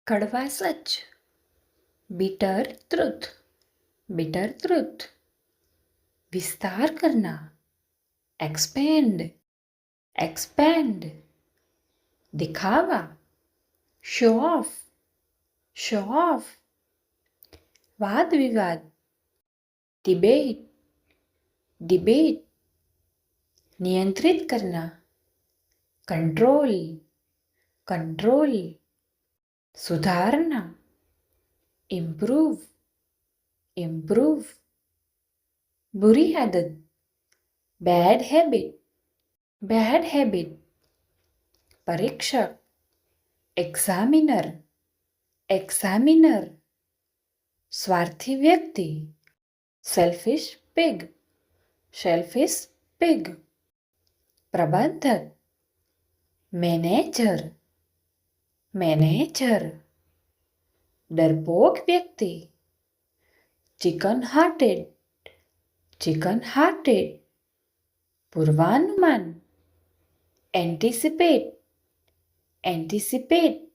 કડવા સચ. Bitter truth. Bitter truth. विस्तार करना. एक्सपेंड. एक्सपेंड. दिखावा. Show off. Show off. वाद विवाद. डिबेट. डिबेट. नियंत्रित करना. कंट्रोल. कंट्रोल. सुधारना. इम्प्रूव. इम्प्रूव. बुरी आदत. Bad habit. Bad habit. परीक्षक. एग्जामिनर. एग्जामिनर. स्वार्थी व्यक्ति. Selfish pig. Selfish pig. प्रबंधक. मैनेजर. मैनेजर. डरपोक व्यक्ति. Chicken hearted. Chicken hearted. पूर्वानुमान. एंटीसिपेट. एंटीसिपेट.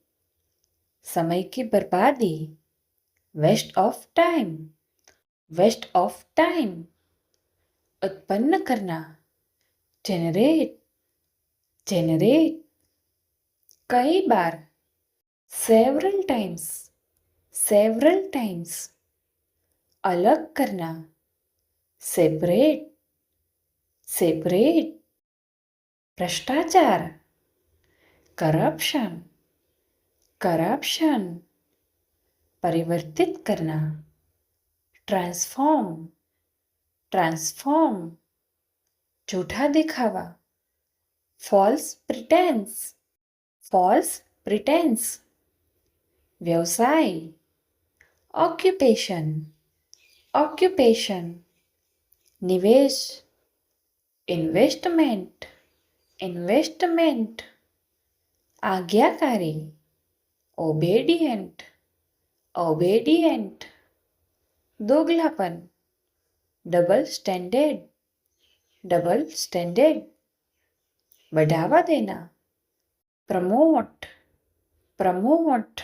समय की बर्बादी. Waste of time. Waste of time. उत्पन्न करना. जेनरेट. जेनरेट. कई बार. Several times. Several times. अलग करना. सेपरेट. सेपरेट. भ्रष्टाचार. करप्शन. करप्शन. परिवर्तित करना. ट्रांसफॉर्म. ट्रांसफॉर्म. झूठा दिखावा. False pretence. False pretence. व्यवसाय. ऑक्यूपेशन. ऑक्यूपेशन. निवेश. इन्वेस्टमेंट. इन्वेस्टमेंट. आज्ञाकारी. ओबेडिएंट. ओबेडिएंट. दोगलापन. Double standard. Double standard. बढ़ावा देना. प्रमोट. प्रमोट.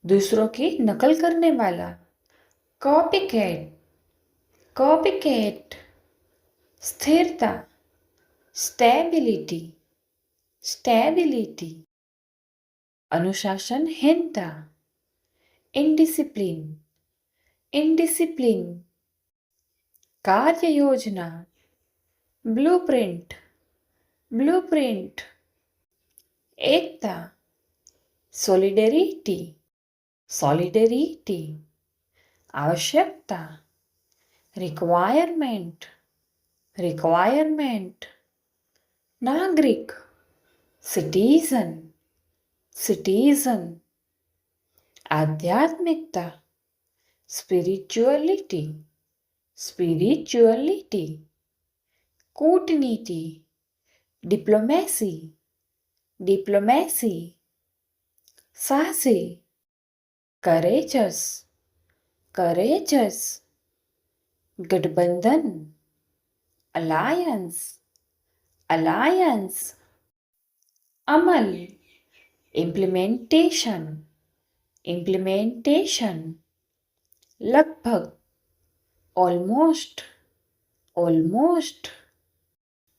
दूसरों की नकल करने वाला. कॉपीकैट. कॉपीकैट. स्थिरता. स्टेबिलिटी. स्टेबिलिटी. अनुशासनहीनता. इनडिसिप्लिन. इनडिसिप्लिन. कार्य योजना. ब्लूप्रिंट. ब्लूप्रिंट. एकता. सॉलिडेरिटी. सॉलिडेरिटी. आवश्यकता. रिक्वायरमेंट. रिक्वायरमेंट. नागरिक. सिटीजन. सिटीजन. आध्यात्मिकता. स्पिरिचुअलिटी. स्पिरिचुअलिटी. कूटनीति. डिप्लोमेसी. डिप्लोमेसी. साहसी. करेजस. करेजस. गठबंधन. अलायंस. अलायंस. अमल. इम्प्लीमेंटेशन. इम्प्लीमेंटेशन. लगभग. ऑलमोस्ट. ऑलमोस्ट.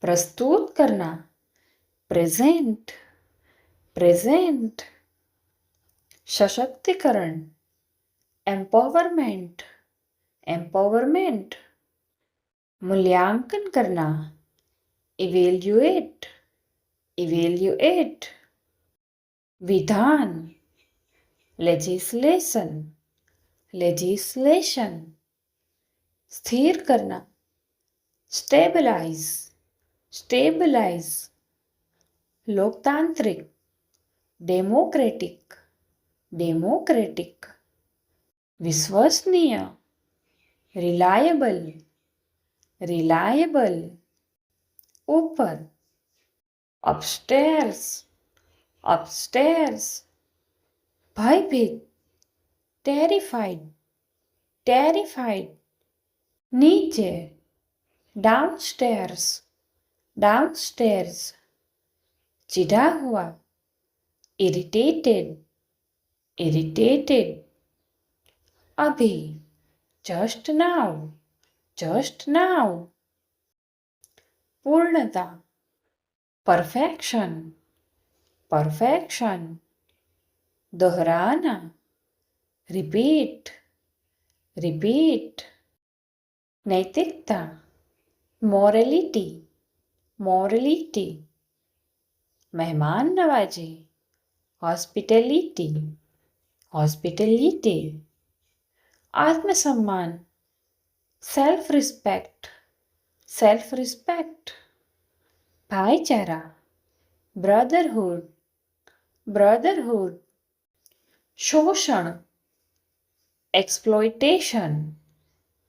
प्रस्तुत करना. प्रेजेंट. प्रेजेंट. सशक्तिकरण. एम्पावरमेंट. एम्पावरमेंट. मूल्यांकन करना. इवेल्युएट. इवेल्युएट. विधान. लेजिस्लेशन. लेजिस्लेशन. स्थिर करना. स्टेबलाइज. स्टेबलाइज. लोकतांत्रिक. डेमोक्रेटिक. डेमोक्रेटिक. विश्वसनीय. रिलायबल. रिलायबल. ऊपर. अपस्टेयर्स. अपस्टेयर्स. भयभीत. टेरिफाइड. टेरिफाइड. नीचे. डाउनस्टेयर्स. डाउनस्टेयर्स. चिढ़ा हुआ. इरिटेटेड. irritated, अभी, just now, just now, पूर्णता, perfection, perfection, दोहराना, repeat, repeat, नैतिकता, morality, morality, मेहमान नवाजी, hospitality, hospitality, आत्मसम्मान, सेल्फ रिस्पेक्ट, सेल्फ रिस्पेक्ट, भाईचारा, ब्रदरहुड, ब्रदरहुड, शोषण, एक्सप्लॉयटेशन,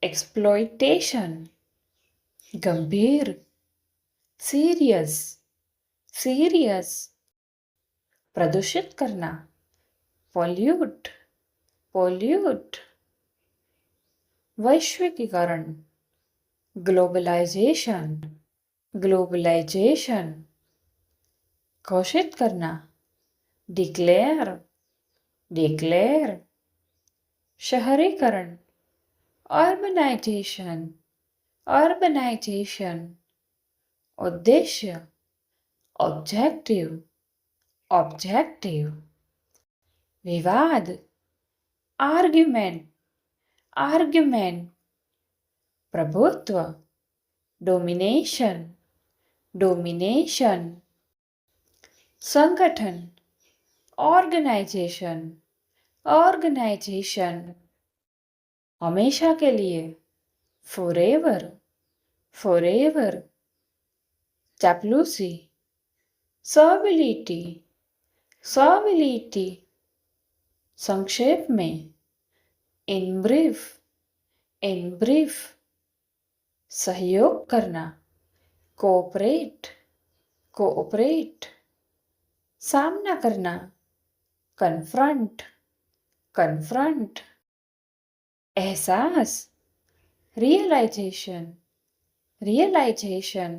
एक्सप्लॉयटेशन, गंभीर, सीरियस, सीरियस, प्रदूषित करना, पॉल्यूट, पॉल्यूट, वैश्विकीकरण, ग्लोबलाइजेशन, ग्लोबलाइजेशन, घोषित करना, डिक्लेयर, डिक्लेयर, शहरीकरण, अर्बनाइजेशन, अर्बनाइजेशन, उद्देश्य, ऑब्जेक्टिव, ऑब्जेक्टिव, विवाद, आर्ग्यूमेंट, आर्ग्यूमेंट, प्रभुत्व, डोमिनेशन, डोमिनेशन, संगठन, ऑर्गेनाइजेशन, ऑर्गेनाइजेशन, हमेशा के लिए, फॉरएवर, फॉरएवर, चापलूसी, सर्विलिटी, सर्विलिटी, संक्षेप में, इन ब्रीफ, इन ब्रीफ, सहयोग करना, कोऑपरेट, कोऑपरेट, सामना करना, कन्फ्रंट, कन्फ्रंट, एहसास, रियलाइजेशन, रियलाइजेशन,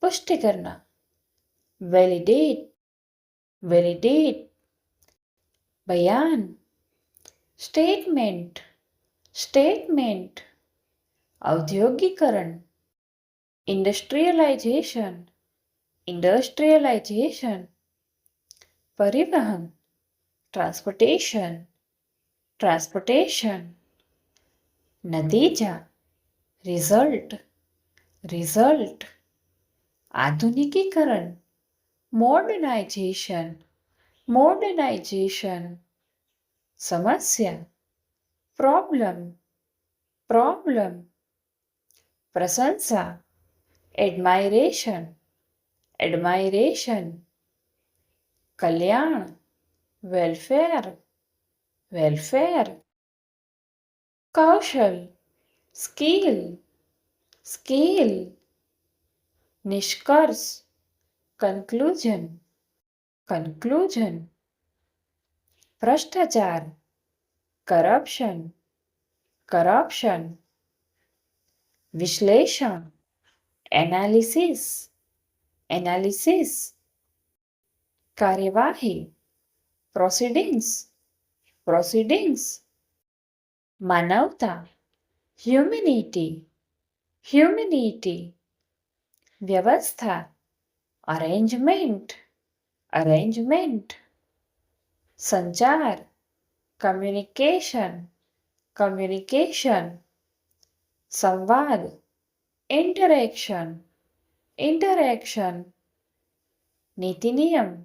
पुष्टि करना, वैलिडेट, वैलिडेट, बयान, स्टेटमेंट, स्टेटमेंट, औद्योगिकरण, इंडस्ट्रियलाइजेशन, इंडस्ट्रियलाइजेशन, परिवहन, ट्रांसपोर्टेशन, ट्रांसपोर्टेशन, नतीजा, रिजल्ट, रिजल्ट, आधुनिकीकरण, मॉडर्नाइजेशन, मॉडर्नाइजेशन, समस्या, प्रॉब्लम, प्रॉब्लम, प्रशंसा, एडमायरेशन, एडमायरेशन, कल्याण, वेलफेयर, वेलफेयर, कौशल, स्किल, स्किल, निष्कर्ष, कंक्लूजन, कंक्लूजन, भ्रष्टाचार, करप्शन, करप्शन, विश्लेषण, एनालिसिस, एनालिसिस, कार्यवाही, प्रोसीडिंग्स, प्रोसीडिंग्स, मानवता, ह्यूमैनिटी, ह्यूमैनिटी, व्यवस्था, अरेंजमेंट, अरेंजमेंट, संचार, कम्युनिकेशन, कम्युनिकेशन, संवाद, इंटरेक्शन, इंटरेक्शन, नीति नियम,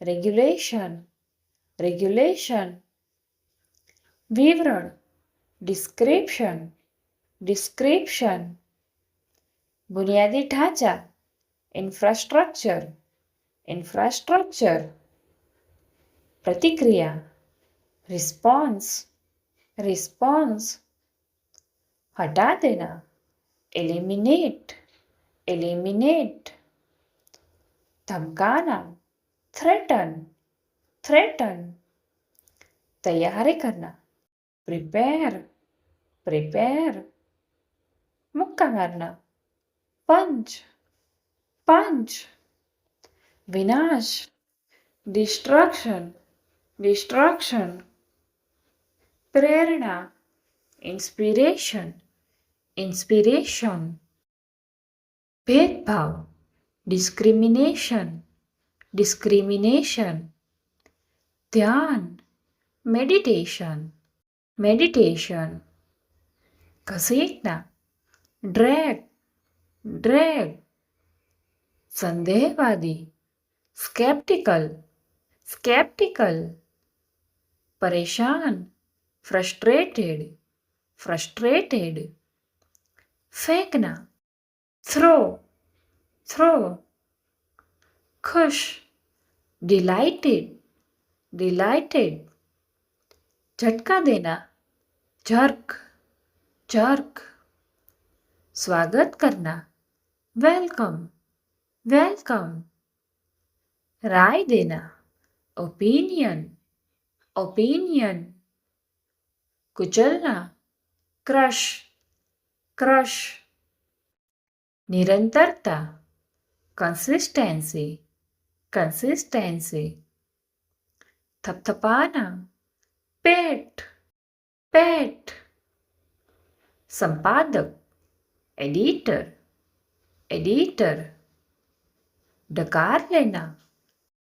रेगुलेशन, रेगुलेशन, विवरण, डिस्क्रिप्शन, डिस्क्रिप्शन, बुनियादी ढांचा, इंफ्रास्ट्रक्चर, इंफ्रास्ट्रक्चर, प्रतिक्रिया, रिस्पॉन्स, रिस्पॉन्स, हटा देना, एलिमिनेट, एलिमिनेट, धमकाना, थ्रेटन, थ्रेटन, तैयारी करना, प्रिपेयर, प्रिपेयर, मुक्का मारना, पंच, पंच, विनाश, डिस्ट्रक्शन, डिस्ट्रैक्शन, प्रेरणा, इंस्पिरेशन, इंस्पिरेशन, भेदभाव, डिस्क्रिमिनेशन, डिस्क्रिमिनेशन, ध्यान, मेडिटेशन, मेडिटेशन, घसीटना, ड्रैग, ड्रैग, संदेहवादी, स्केप्टिकल, स्केप्टिकल, परेशान, फ्रस्ट्रेटेड, फ्रस्ट्रेटेड, फेंकना, थ्रो, थ्रो, खुश, डिलाइटेड, डिलाइटेड, झटका देना, जर्क, जर्क, स्वागत करना, वेलकम, वेलकम, राय देना, ओपिनियन, ओपिनियन, कुचलना, क्रश, क्रश, निरंतरता, कंसिस्टेंसी, कंसिस्टेंसी, थपथपाना, पेट, पेट, संपादक, एडिटर, एडिटर, डकार लेना,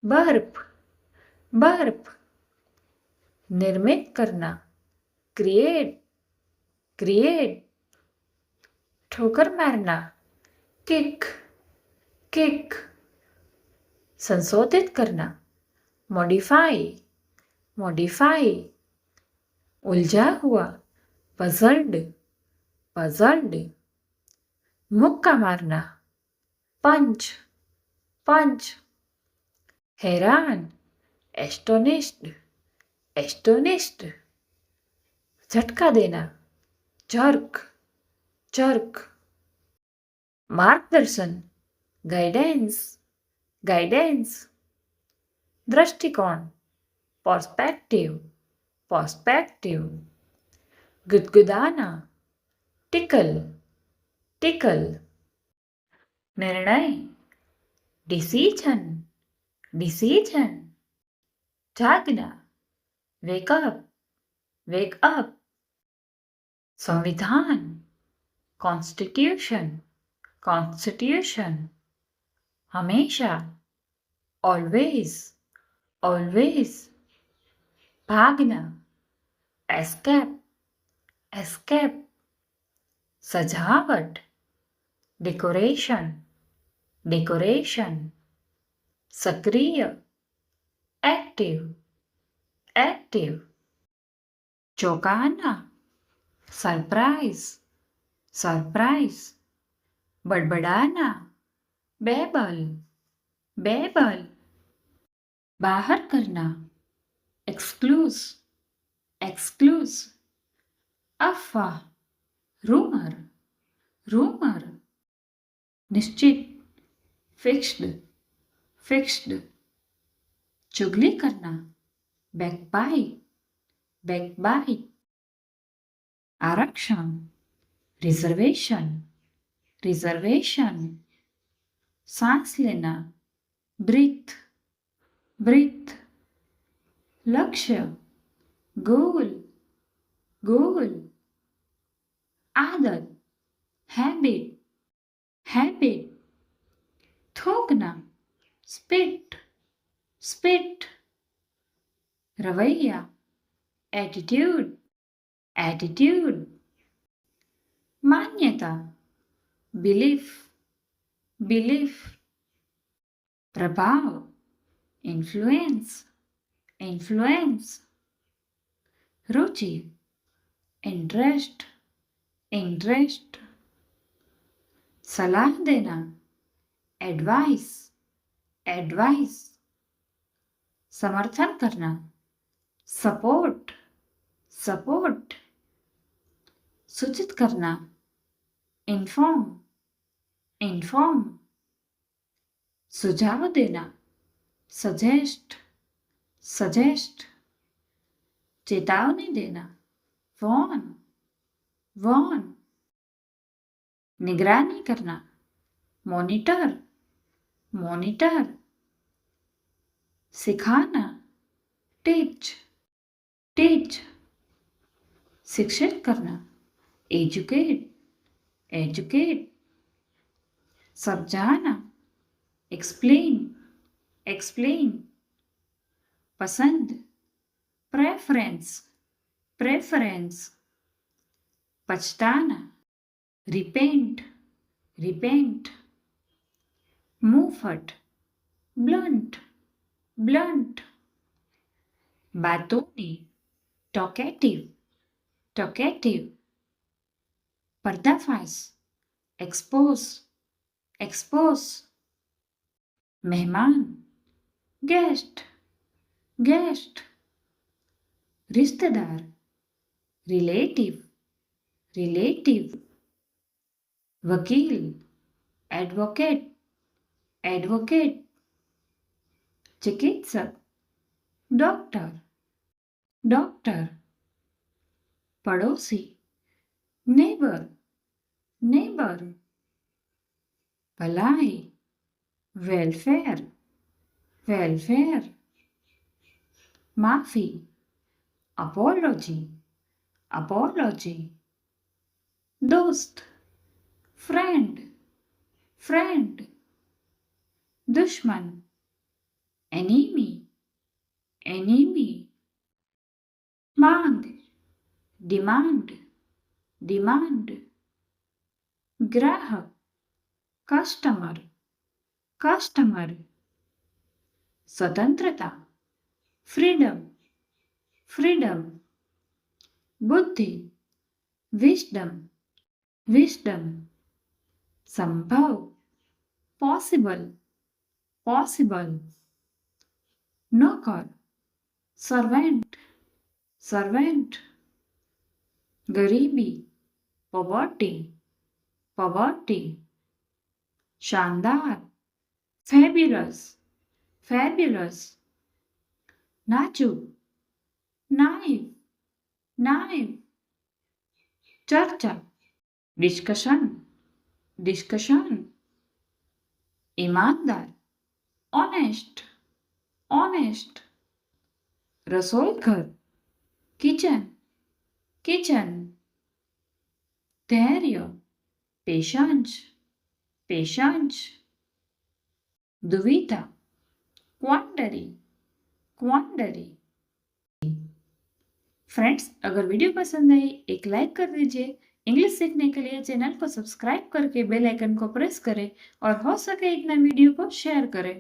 बर्फ, बर्फ, निर्मित करना, क्रिएट, क्रिएट, ठोकर मारना, किक, किक, संशोधित करना, मॉडिफाई, मॉडिफाई, उलझा हुआ, पजल्ड, पजल्ड, मुक्का मारना, पंच, पंच, हैरान, एस्टोनिश्ड, एस्टोनिश्ड, झटका देना, जर्क, जर्क, मार्गदर्शन, गाइडेंस, गाइडेंस, दृष्टिकोण, पर्सपेक्टिव, पर्सपेक्टिव, गुदगुदाना, टिकल, टिकल, निर्णय, डिसीजन, डिसीजन, जागना, वेक अप, वेक अप, संविधान, कॉन्स्टिट्यूशन, कॉन्स्टिट्यूशन, हमेशा, ऑलवेज, ऑलवेज, भागना, एस्केप, एस्केप, सजावट, डेकोरेशन, डेकोरेशन, सक्रिय, एक्टिव, एक्टिव, चौंकाना, सरप्राइज, सरप्राइज, बड़बड़ाना, बेबल, बेबल, बाहर करना, एक्सक्लूज, एक्सक्लूज, अफवाह, रूमर, रूमर, निश्चित, फिक्स्ड, फिक्स्ड, चुगली करना, बैकबाइट, बैकबाइट, आरक्षण, रिजर्वेशन, रिजर्वेशन, सांस लेना, ब्रीथ, ब्रीथ, लक्ष्य, गोल, गोल, आदत, हैबिट, हैबिट, थूकना, स्पिट, स्पिट, रवैया, एटीट्यूड, एटीट्यूड, मान्यता, बिलीफ, बिलीफ, प्रभाव, इन्फ्लुएंस, इन्फ्लुएंस, रुचि, इंटरेस्ट, इंटरेस्ट, सलाह देना, एडवाइस, एडवाइस, समर्थन करना, सपोर्ट, सपोर्ट, सूचित करना, इन्फॉर्म, इन्फॉर्म, सुझाव देना, सजेस्ट, सजेस्ट, चेतावनी देना, वॉर्न, वॉर्न, निगरानी करना, मॉनिटर, मॉनिटर, सिखाना, टीच टीच शिक्षित करना, एजुकेट एजुकेट समझाना, एक्सप्लेन एक्सप्लेन पसंद, प्रेफरेंस प्रेफरेंस पछताना, रिपेंट रिपेंट मुंहफट, ब्लंट ब्लंट बातोनी, टॉकेटिव टॉकेटिव पर्दाफाश, एक्सपोज एक्सपोज मेहमान, गेस्ट गेस्ट रिश्तेदार, रिलेटिव रिलेटिव वकील, एडवोकेट एडवोकेट चिकित्सक, डॉक्टर डॉक्टर पड़ोसी, नेबर नेबर भलाई, वेलफेयर वेलफेयर माफी, अपोलॉजी अपोलॉजी दोस्त, फ्रेंड फ्रेंड दुश्मन, एनीमी एनीमी मांग, डिमांड डिमांड ग्राहक, कस्टमर कस्टमर स्वतंत्रता, फ्रीडम फ्रीडम बुद्धि, विस्डम विस्डम संभव, पॉसिबल पॉसिबल नौकर, सर्वेंट सर्वेंट गरीबी, पॉवर्टी पॉवर्टी शानदार, फैब्युलस फैब्युलस नाजुक, नाइव नाइव चर्चा, डिस्कशन डिस्कशन ईमानदार, ऑनेस्ट ऑनेस्ट रसोईघर, किचन किचन धैर्य, पेशेंस पेशेंस दुविधा, क्वांडरी क्वांडरी। फ्रेंड्स, अगर वीडियो पसंद आई एक लाइक कर दीजिए। इंग्लिश सीखने के लिए चैनल को सब्सक्राइब करके बेल आइकन को प्रेस करें और हो सके एक नए वीडियो को शेयर करें।